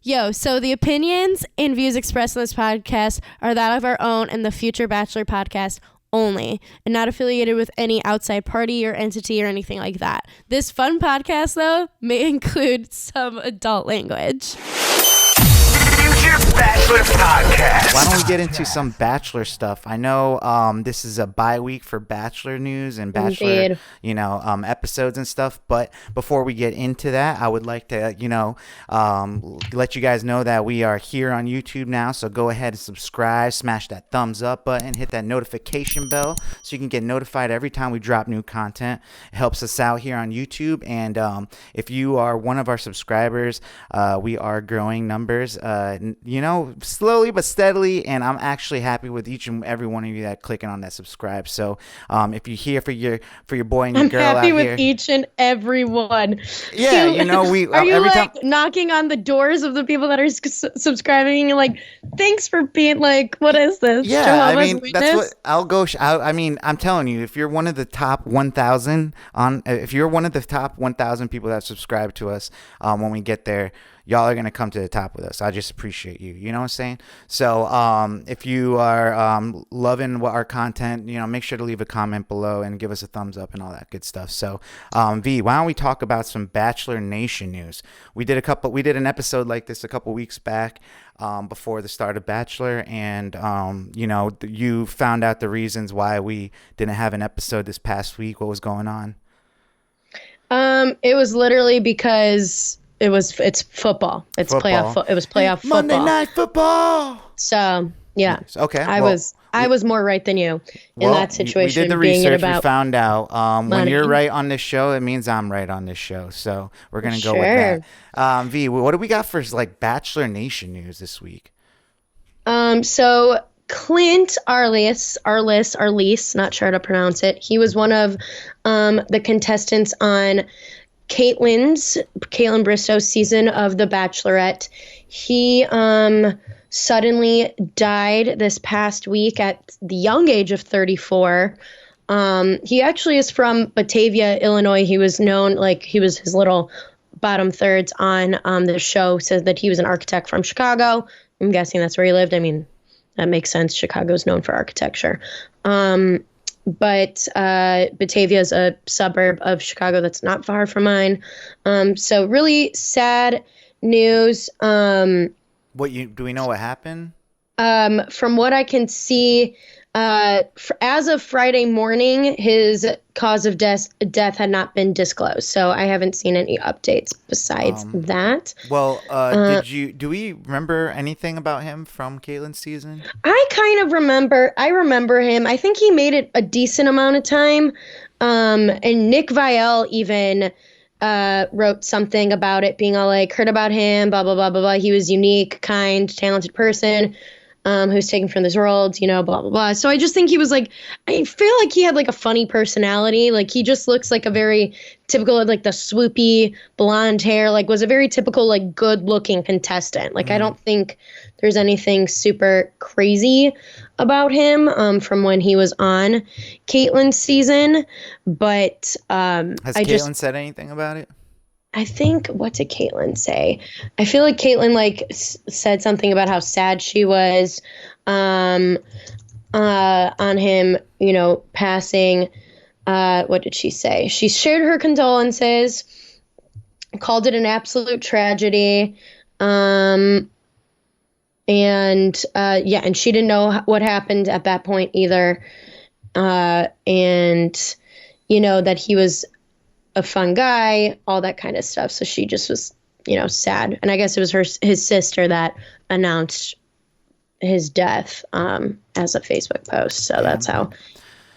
Yo, so the opinions and views expressed in this podcast are that of our own and the future Bachelor podcast only, and not affiliated with any outside party or entity or anything like that. This fun podcast, though, may include some adult language. Bachelor podcast. Why don't we get into some Bachelor stuff? I know this is a bye week for Bachelor news and Bachelor, episodes and stuff. But before we get into that, I would like to, let you guys know that we are here on YouTube now. So go ahead and subscribe, smash that thumbs up button, hit that notification bell so you can get notified every time we drop new content. It helps us out here on YouTube. And if you are one of our subscribers, we are growing numbers. Slowly but steadily, and I'm actually happy with each and every one of you that clicking on that subscribe. So if you're here for your boy and your girl out here, I'm happy with each and every one. Yeah, we are you every like time knocking on the doors of the people that are subscribing and you're like, thanks for being like, what is this? Yeah, Jehovah's Witness? That's what I'll go. I'm telling you, if you're one of the top 1,000 people that subscribe to us, when we get there, y'all are going to come to the top with us. I just appreciate you. You know what I'm saying? So if you are loving our content, make sure to leave a comment below and give us a thumbs up and all that good stuff. So V, why don't we talk about some Bachelor Nation news? We did an episode like this a couple weeks back before the start of Bachelor. And, you found out the reasons why we didn't have an episode this past week. What was going on? It was literally because it's football. It's football. It was playoff football. Monday Night Football. So yeah. Okay. I was more right than you in that situation. We did the research. We found out when you're right on this show, it means I'm right on this show. So we're gonna go with that. V, what do we got for Bachelor Nation news this week? So Clint Arliss, not sure how to pronounce it. He was one of the contestants on Caitlin Bristow's season of The Bachelorette. He suddenly died this past week at the young age of 34. He actually is from Batavia, Illinois. He was known, his little bottom thirds on the show said that he was an architect from Chicago. I'm guessing that's where he lived. I mean, that makes sense. Chicago's known for architecture. But Batavia is a suburb of Chicago that's not far from mine. So really sad news. Do we know what happened? From what I can see, as of Friday morning, his cause of death had not been disclosed. So I haven't seen any updates besides that. Well, do we remember anything about him from Caitlin's season? I remember him. I think he made it a decent amount of time. And Nick Viall even wrote something about it, being all like, heard about him, blah, blah, blah, blah, blah. He was unique, kind, talented person. Who's taken from this world, blah, blah, blah. So I just think he was I feel like he had a funny personality. He just looks like a very typical, the swoopy blonde hair, was a very typical, good looking contestant. I don't think there's anything super crazy about him from when he was on Caitlin's season. But has Caitlin said anything about it? I think, what did Caitlin say? I feel like Caitlin said something about how sad she was on him, passing. What did she say? She shared her condolences, called it an absolute tragedy. And she didn't know what happened at that point either. That he was a fun guy, all that kind of stuff. So she just was, sad. And I guess it was his sister that announced his death as a Facebook post. So that's how.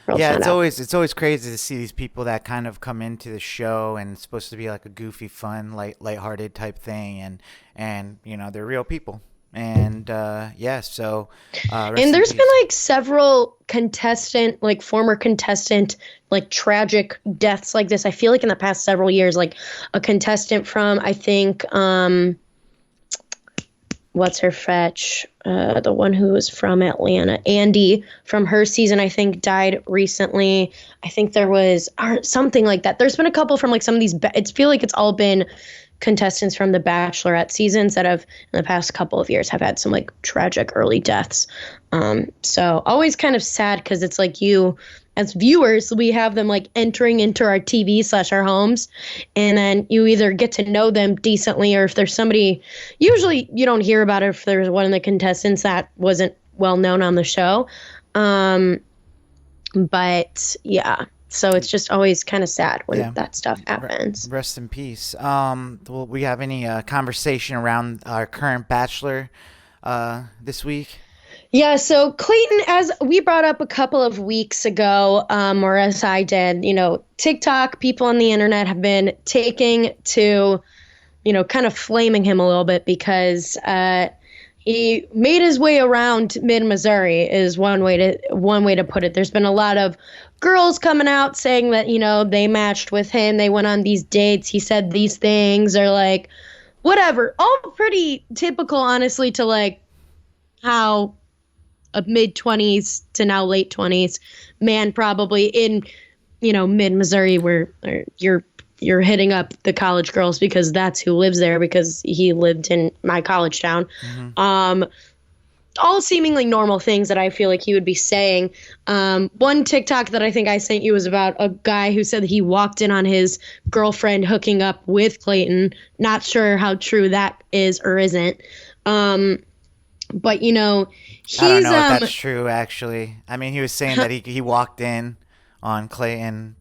It's always crazy to see these people that kind of come into the show and it's supposed to be a goofy, fun, lighthearted type thing, and they're real people. And so and there's been several former contestant tragic deaths like this. I feel like in the past several years, a contestant from, I think, what's her fetch, the one who was from Atlanta, Andy from her season, I think died recently. I think there was something like that. There's been a couple from like some of these. It's feel like it's all been contestants from the Bachelorette seasons that have in the past couple of years have had some like tragic early deaths. So always kind of sad because it's like you as viewers, we have them like entering into our TV/our homes, and then you either get to know them decently, or if there's somebody, usually you don't hear about it if there's one of the contestants that wasn't well known on the show. But yeah, so it's just always kind of sad when that stuff happens. Rest in peace. Will we have any conversation around our current Bachelor this week? Yeah, so Clayton, as we brought up a couple of weeks ago, or as I did, TikTok, people on the internet have been taking to, kind of flaming him a little bit because he made his way around mid-Missouri is one way to put it. There's been a lot of girls coming out saying that, they matched with him, they went on these dates, he said these things, or like whatever. All pretty typical, honestly, to like how a mid-20s to now late 20s man probably in mid-Missouri where you're hitting up the college girls because that's who lives there, because he lived in my college town. Mm-hmm. All seemingly normal things that I feel like he would be saying. One TikTok that I think I sent you was about a guy who said he walked in on his girlfriend hooking up with Clayton. Not sure how true that is or isn't. But he's I don't know if that's true, actually. I mean, he was saying that he walked in on Clayton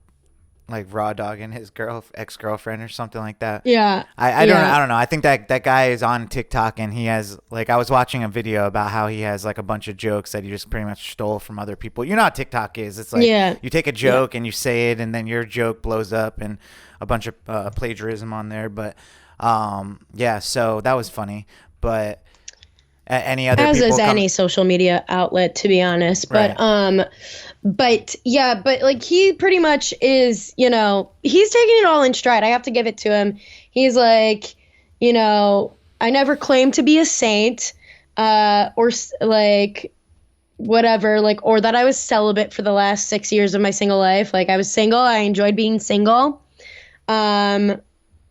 like raw dogging his ex-girlfriend or something like that. Yeah. I don't know. I think that guy is on TikTok, and he has like, I was watching a video about how he has like a bunch of jokes that he just pretty much stole from other people. You know how TikTok is. It's like you take a joke and you say it, and then your joke blows up and a bunch of plagiarism on there. But so that was funny. But any other as people is any social media outlet, to be honest. Right. But like he pretty much is, he's taking it all in stride. I have to give it to him. He's like, I never claimed to be a saint, or like whatever, like, or that I was celibate for the last 6 years of my single life. Like I was single. I enjoyed being single.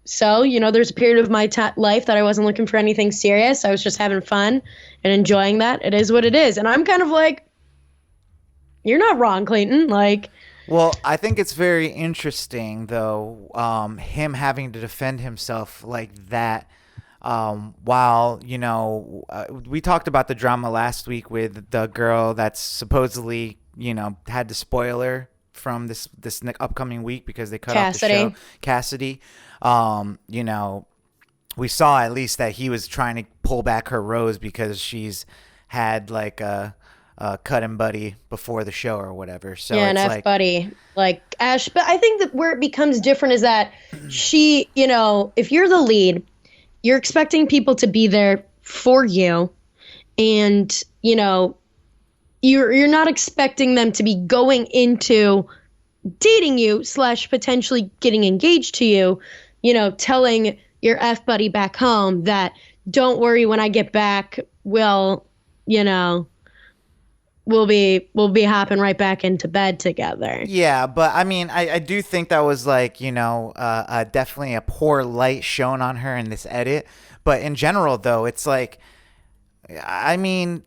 So, there's a period of my life that I wasn't looking for anything serious. I was just having fun and enjoying that. It is what it is. And I'm kind of like, you're not wrong, Clayton. Like, well, I think it's very interesting, though, him having to defend himself like that. While, we talked about the drama last week with the girl that's supposedly, had the spoiler from this upcoming week because they cut off the show. Cassidy. We saw at least that he was trying to pull back her rose because she's had like a cut and buddy before the show or whatever. So yeah, it's an F-buddy like Ash. But I think that where it becomes different is that she, if you're the lead, you're expecting people to be there for you, and you're not expecting them to be going into dating you / potentially getting engaged to you, telling your F-buddy back home that don't worry, when I get back, we'll be hopping right back into bed together. Yeah, but I mean, I do think that was like, definitely a poor light shown on her in this edit. But in general, though, it's like, I mean,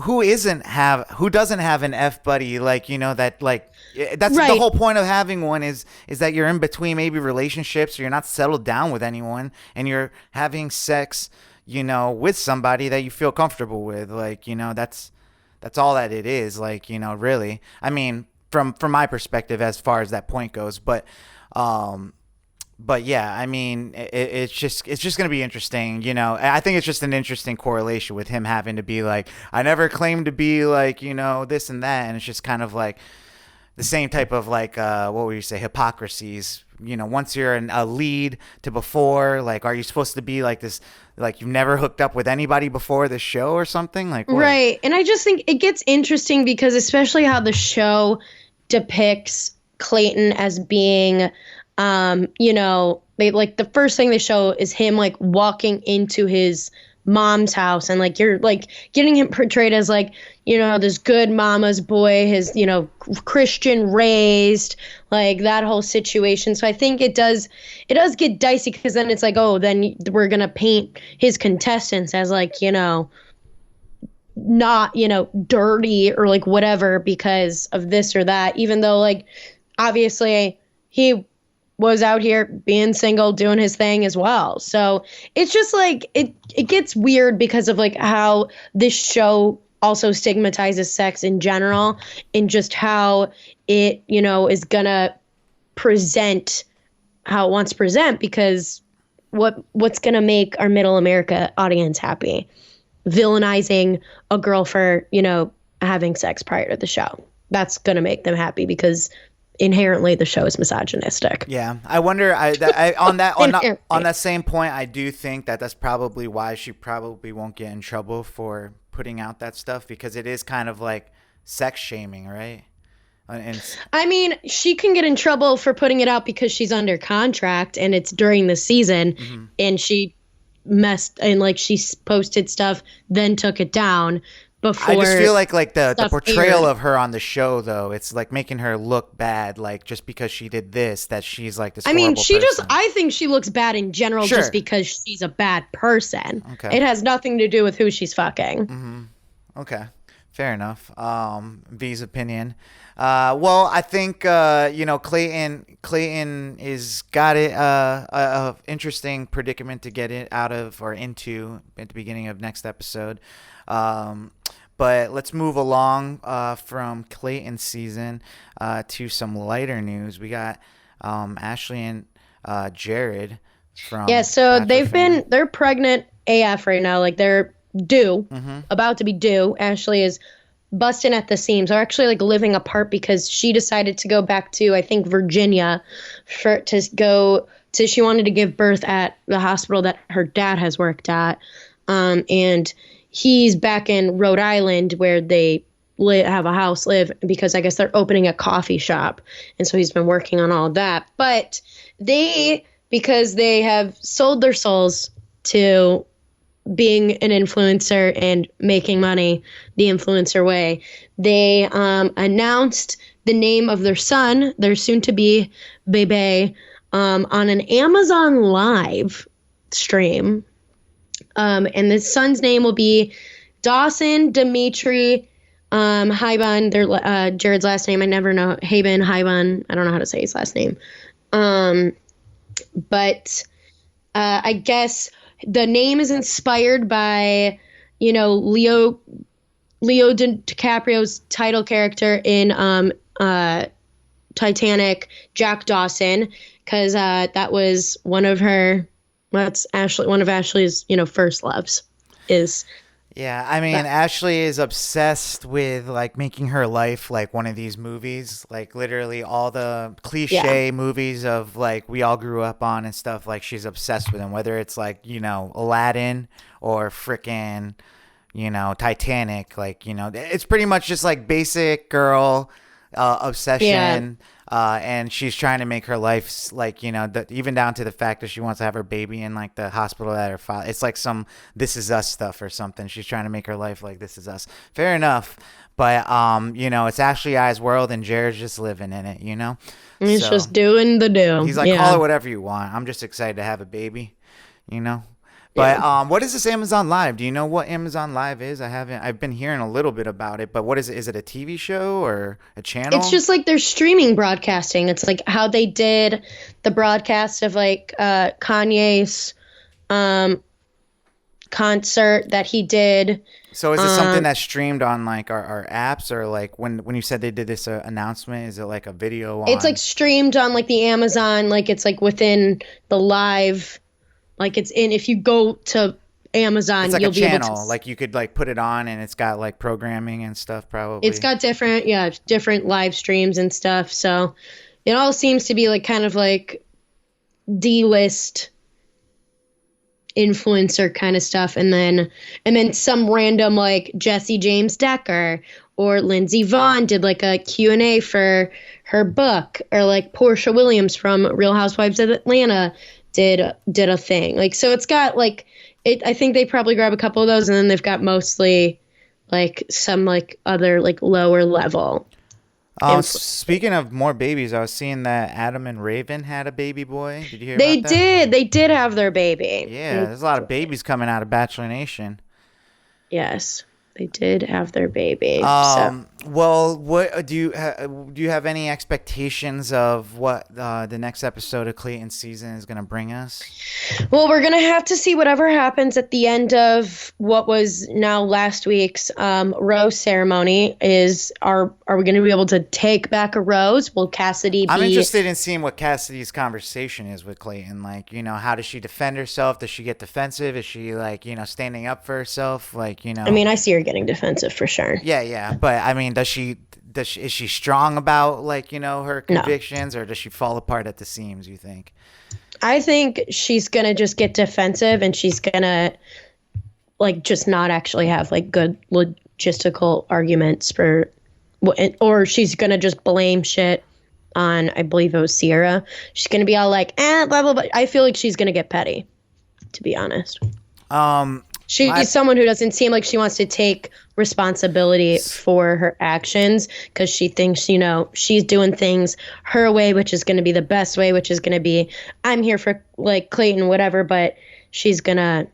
who doesn't have an F-buddy, like, that, like, that's right. The whole point of having one is that you're in between maybe relationships, or you're not settled down with anyone, and you're having sex, with somebody that you feel comfortable with. Like, that's all that it is. Like, really, I mean, from my perspective, as far as that point goes, but yeah, I mean, it's just going to be interesting, I think it's just an interesting correlation with him having to be like, I never claimed to be like, this and that, and it's just kind of like the same type of like, what would you say, hypocrisies, once you're a lead to before, like, are you supposed to be like this, like you've never hooked up with anybody before the show or something, like what? Right. And I just think it gets interesting because especially how the show depicts Clayton as being, they like the first thing they show is him like walking into his mom's house, and like you're like getting him portrayed as like, this good mama's boy, his, Christian raised, like that whole situation. So I think it does get dicey, because then it's like, oh, then we're gonna paint his contestants as like, not, dirty or like whatever because of this or that, even though like obviously he was out here being single, doing his thing as well. So it's just like it gets weird because of like how this show also stigmatizes sex in general, and just how it, is gonna present how it wants to present, because what's gonna make our middle America audience happy? Villainizing a girl for, having sex prior to the show. That's gonna make them happy because inherently the show is misogynistic. Yeah, I wonder. On that same point, I do think that that's probably why she probably won't get in trouble for putting out that stuff, because it is kind of like sex shaming, right? And I mean, she can get in trouble for putting it out because she's under contract and it's during the season, mm-hmm. and she messed and like she posted stuff, then took it down. Before I just feel like the portrayal aired. of her on the show, though, it's like making her look bad, like just because she did this, that she's like this. I mean, person. I think she looks bad in general, Sure. just because she's a bad person. Okay. It has nothing to do with who she's fucking. Mm-hmm. Okay. Fair enough. V's opinion. Well, I think Clayton is got it a interesting predicament to get it out of or into at the beginning of next episode. But let's move along from Clayton's season to some lighter news. We got Ashley and Jared from So Bachelor they're pregnant AF right now. Like they're due, mm-hmm. about to be due. Ashley is busting at the seams. They're actually like living apart because she decided to go back to, I think, Virginia she wanted to give birth at the hospital that her dad has worked at. And he's back in Rhode Island where they have a house live, because I guess they're opening a coffee shop. And so he's been working on all of that. But because they have sold their souls to being an influencer and making money the influencer way, they announced the name of their son, their soon-to-be bebe, on an Amazon Live stream. And the son's name will be Dawson Dimitri Haibun. Jared's last name, I never know. Haibun. I don't know how to say his last name. But I guess the name is inspired by, Leo DiCaprio's title character in Titanic, Jack Dawson, because that was one of Ashley's, first loves is. Yeah, I mean, Ashley is obsessed with like making her life like one of these movies, like literally all the cliche movies of like we all grew up on and stuff. Like she's obsessed with them, whether it's like, Aladdin or frickin', Titanic. Like, it's pretty much just like basic girl obsession. Yeah. And she's trying to make her life like, even down to the fact that she wants to have her baby in like the hospital that her father. It's like some This Is Us stuff or something. She's trying to make her life like This Is Us. Fair enough. But, it's Ashley I's world and Jared's just living in it, He's just doing the do. He's like, call it whatever you want. I'm just excited to have a baby, But what is this Amazon Live? Do you know what Amazon Live is? I've been hearing a little bit about it, but what is it? Is it a TV show or a channel? It's just like they're streaming broadcasting. It's like how they did the broadcast of like Kanye's concert that he did. So is it something that's streamed on like our apps, or like when you said they did this announcement, is it like a video on? It's like streamed on like the Amazon, like it's like within the live. Like it's in, if you go to Amazon, it's like you'll a be channel. able to, like you could like put it on and it's got like programming and stuff probably. It's got different live streams and stuff. So it all seems to be like kind of like D-list influencer kind of stuff. And then some random like Jesse James Decker or Lindsey Vonn did like a Q&A for her book, or like Portia Williams from Real Housewives of Atlanta did a thing. Like, so it's got like I think they probably grab a couple of those, and then they've got mostly like some like other like lower level influence. Speaking of more babies, I was seeing that Adam and Raven had a baby boy. Did you hear They about that? did. They did have their baby. Yeah, there's a lot of babies coming out of Bachelor Nation. Yes, they did have their baby. So. Well, what do you have any expectations of what the next episode of Clayton's season is going to bring us? Well, we're gonna have to see whatever happens at the end of what was now last week's rose ceremony. Are we gonna be able to take back a rose? Will Cassidy I'm be? interested in seeing what Cassidy's conversation is with Clayton. Like, how does she defend herself? Does she get defensive? Is she like, standing up for herself? Like, I mean, I see her getting defensive for sure. Yeah, yeah. But I mean, is she strong about like, her No. convictions, or does she fall apart at the seams, you think? I think she's gonna just get defensive, and she's gonna like just not actually have like good logistical arguments for, or she's gonna just blame shit on, I believe it was Sierra. She's gonna be all like, blah blah blah. I feel like she's gonna get petty, to be honest. She's someone who doesn't seem like she wants to take responsibility for her actions, because she thinks, she's doing things her way, which is going to be the best way, which is going to be, I'm here for like Clayton, whatever, but she's going to,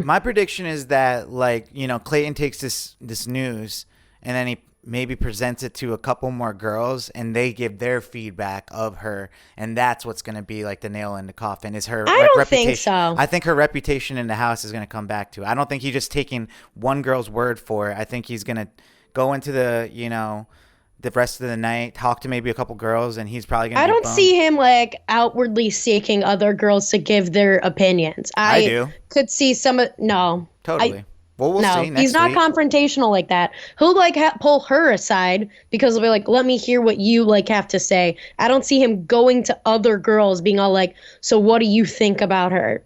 My prediction is that like, Clayton takes this news and then he maybe presents it to a couple more girls and they give their feedback of her, and that's what's going to be like the nail in the coffin, is her I don't reputation. think so. I think her reputation in the house is going to come back to. I don't think he's just taking one girl's word for it. I think he's going to go into the rest of the night, talk to maybe a couple girls, and he's probably going to I don't see him like outwardly seeking other girls to give their opinions. I do. Could see no. Totally. Well, we'll see next he's not week. Confrontational like that. He'll like pull her aside because he'll be like, let me hear what you like have to say. I don't see him going to other girls being all like, so what do you think about her?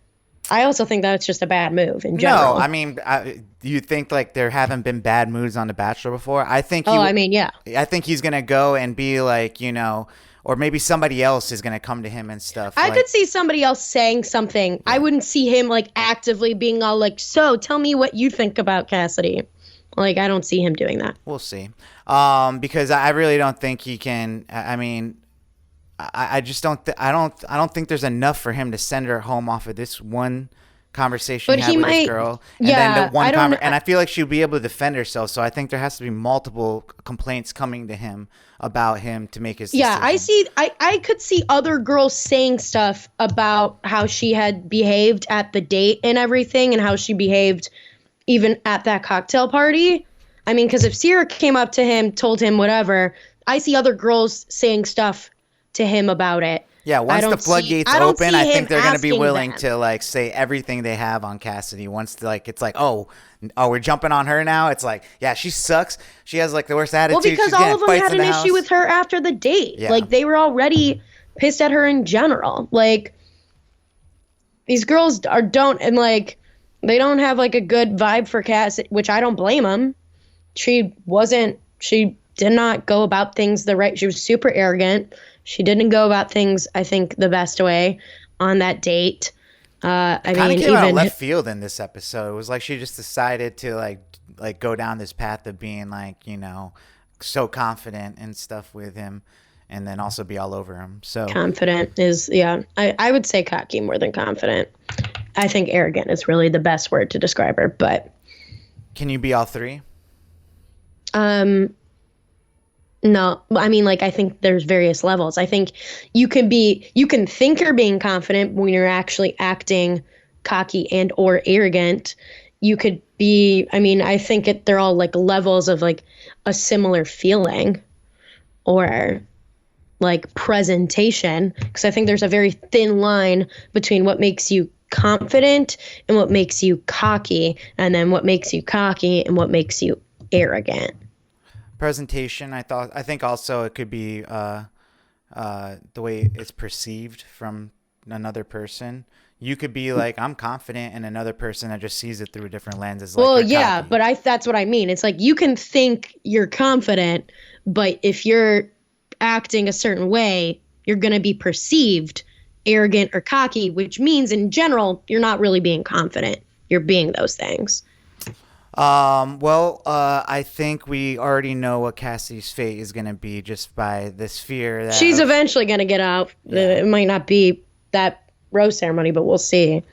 I also think that's just a bad move in general. No, I mean, you think like there haven't been bad moves on The Bachelor before? I think. Yeah. I think he's gonna go and be like, or maybe somebody else is gonna come to him and stuff. I could see somebody else saying something. Yeah. I wouldn't see him like actively being all like, so tell me what you think about Cassidy. Like, I don't see him doing that. We'll see. Because I really don't think he can. I mean, I just don't. I don't think there's enough for him to send her home off of this one conversation he had with this girl. And then the one and I feel like she'll be able to defend herself. So I think there has to be multiple complaints coming to him about him to make his decision. Yeah, I could see other girls saying stuff about how she had behaved at the date and everything, and how she behaved even at that cocktail party. I mean, because if Sierra came up to him, told him whatever, I see other girls saying stuff to him about it. Yeah, once the floodgates open, I think they're going to be willing to like say everything they have on Cassidy. Once like it's like, oh, we're jumping on her now. It's like, yeah, she sucks. She has like the worst attitude. Well, because all of them had an issue with her after the date. Yeah. Like they were already pissed at her in general. Like these girls they don't have like a good vibe for Cassidy, which I don't blame them. She did not go about things she was super arrogant. She didn't go about things, I think, the best way on that date. I mean, came out of left field in this episode. It was like she just decided to like go down this path of being like, so confident and stuff with him, and then also be all over him. So confident is, I would say cocky more than confident. I think arrogant is really the best word to describe her. But can you be all three? No, I mean, like, I think there's various levels. I think you can think you're being confident when you're actually acting cocky and or arrogant. You could be, I mean, I think they're all like levels of like a similar feeling or like presentation. Because I think there's a very thin line between what makes you confident and what makes you cocky, and then what makes you cocky and what makes you arrogant. Presentation, I think also it could be the way it's perceived from another person. You could be like, I'm confident, and another person that just sees it through a different lens is like, well, yeah, cocky. But that's what I mean. It's like you can think you're confident, but if you're acting a certain way, you're going to be perceived arrogant or cocky, which means in general you're not really being confident. you're being those things. I think we already know what Cassie's fate is going to be just by this fear that she's eventually going to get out. Yeah. It might not be that rose ceremony, but we'll see.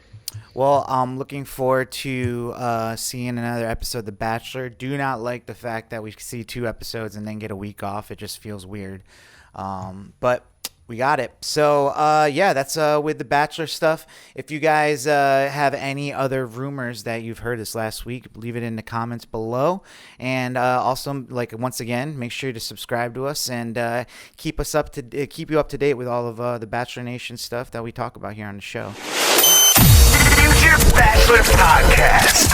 Well, I'm looking forward to seeing another episode of The Bachelor. Do not like the fact that we see 2 episodes and then get a week off. It just feels weird. But we got it. So, yeah, that's with The Bachelor stuff. If you guys have any other rumors that you've heard this last week, leave it in the comments below. And also, like, once again, make sure to subscribe to us and keep you up to date with all of the Bachelor Nation stuff that we talk about here on the show. Future Bachelor Podcast.